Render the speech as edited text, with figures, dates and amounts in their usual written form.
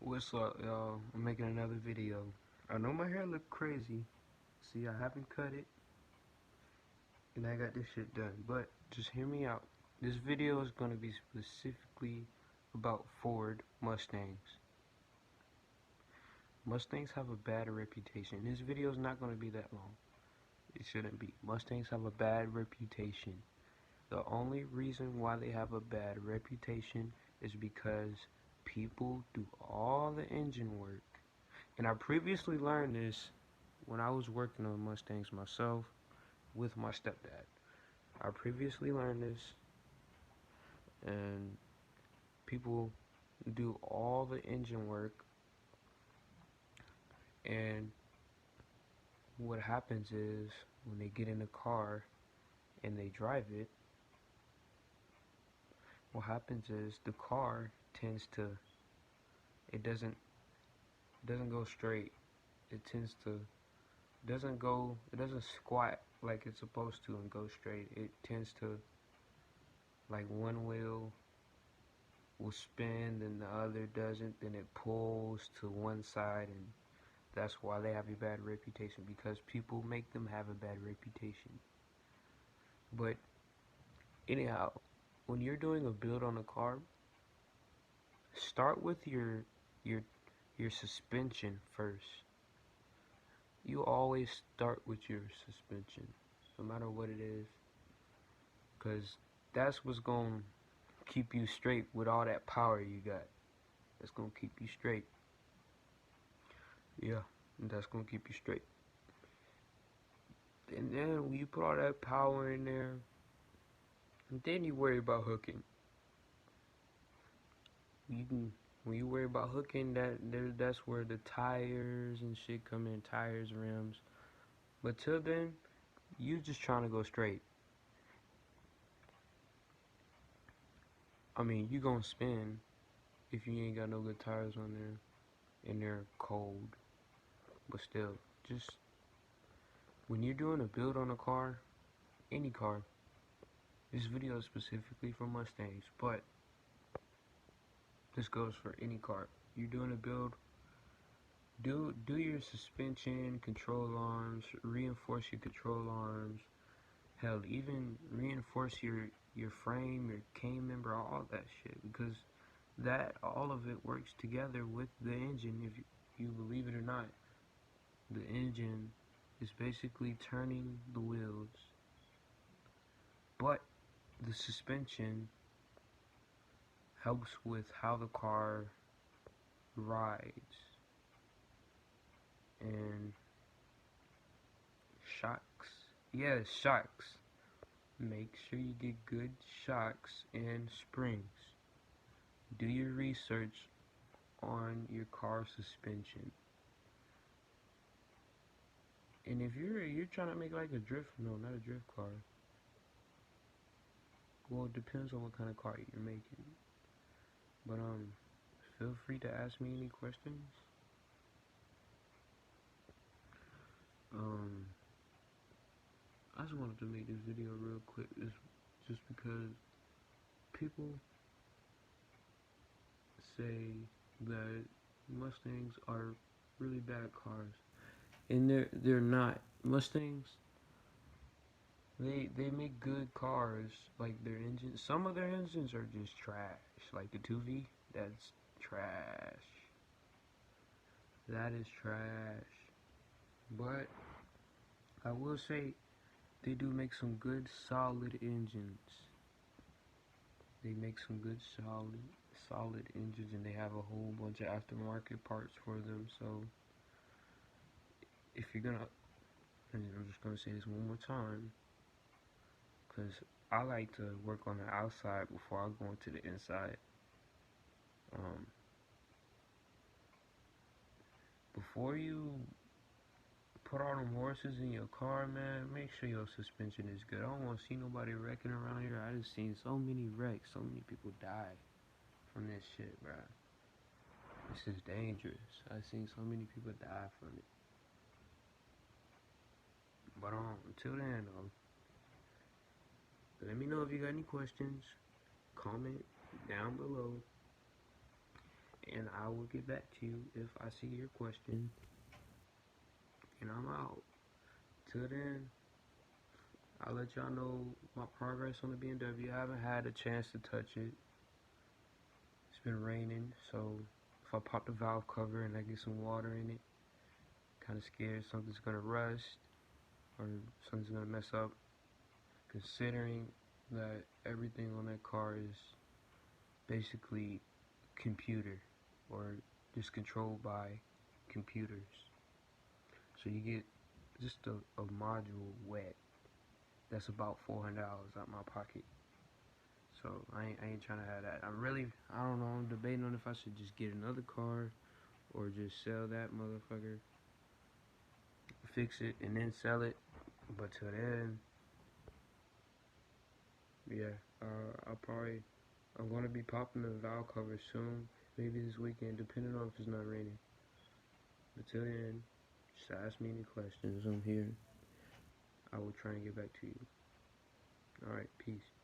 What's up, y'all? I'm making another video. I know my hair look crazy. See, I haven't cut it, and I got this shit done. But just hear me out. This video is gonna be specifically about Ford Mustangs. Mustangs have a bad reputation. This video is not gonna be that long. It shouldn't be. Mustangs have a bad reputation. The only reason why they have a bad reputation is because people do all the engine work. And I previously learned this when I was working on Mustangs myself with my stepdad. I previously learned this, and people do all the engine work, and what happens is when they get in the car and they drive it, what happens is the car tends to, it doesn't go straight. It tends to it doesn't squat like it's supposed to and go straight. It tends to, like, one wheel will spin and the other doesn't, then it pulls to one side, and that's why they have a bad reputation, because people make them have a bad reputation. But anyhow, when you're doing a build on a car, start with your your suspension first. You always start with your suspension, no matter what it is, because that's what's gonna keep you straight with all that power you got. That's gonna keep you straight. Yeah, that's gonna keep you straight. And then when you put all that power in there, and then you worry about hooking. You can, when you worry about hooking, that's where the tires and shit come in, tires, rims. But till then, you just trying to go straight. I mean, you gonna spin if you ain't got no good tires on there and they're cold. But still, just when you're doing a build on a car, any car, this video is specifically for Mustangs, but this goes for any car. You're doing a build, do your suspension, control arms, reinforce your control arms. Hell, even reinforce your frame, your cane member, all that shit, because that, all of it works together with the engine. If you believe it or not, the engine is basically turning the wheels, but the suspension helps with how the car rides. And shocks, yes, shocks. Make sure you get good shocks and springs. Do your research on your car suspension. And if you're trying to make like a drift, no, not a drift car. Well, it depends on what kind of car you're making. But feel free to ask me any questions. I just wanted to make this video real quick, just because people say that Mustangs are really bad cars, and they're not. Mustangs, they make good cars. Like, their engines, some of their engines are just trash. Like the 2V, that's trash. That is trash. But I will say they do make some good solid engines. They make some good solid engines, and they have a whole bunch of aftermarket parts for them. So if you're gonna, and I'm just gonna say this one more time, because I like to work on the outside before I go into the inside. Before you put all them horses in your car, man, make sure your suspension is good. I don't want to see nobody wrecking around here. I just seen so many wrecks, so many people die from this shit, bro. This is dangerous. I've seen so many people die from it. But until then, let me know if you got any questions. Comment down below. and I will get back to you if I see your question. And I'm out. Till then, I'll let y'all know my progress on the BMW. I haven't had a chance to touch it. It's been raining, so if I pop the valve cover and I get some water in it, kind of scared something's gonna rust or something's gonna mess up. Considering that everything on that car is basically computer or just controlled by computers. So you get just a module wet. That's about $400 out my pocket. So I ain't trying to have that. I don't know, I'm debating on if I should just get another car or just sell that motherfucker, fix it, and then sell it. But till then, yeah, I'm gonna be popping the valve cover soon, maybe this weekend, depending on if it's not raining. But till then, just ask me any questions. I'm here. I will try and get back to you. Alright, peace.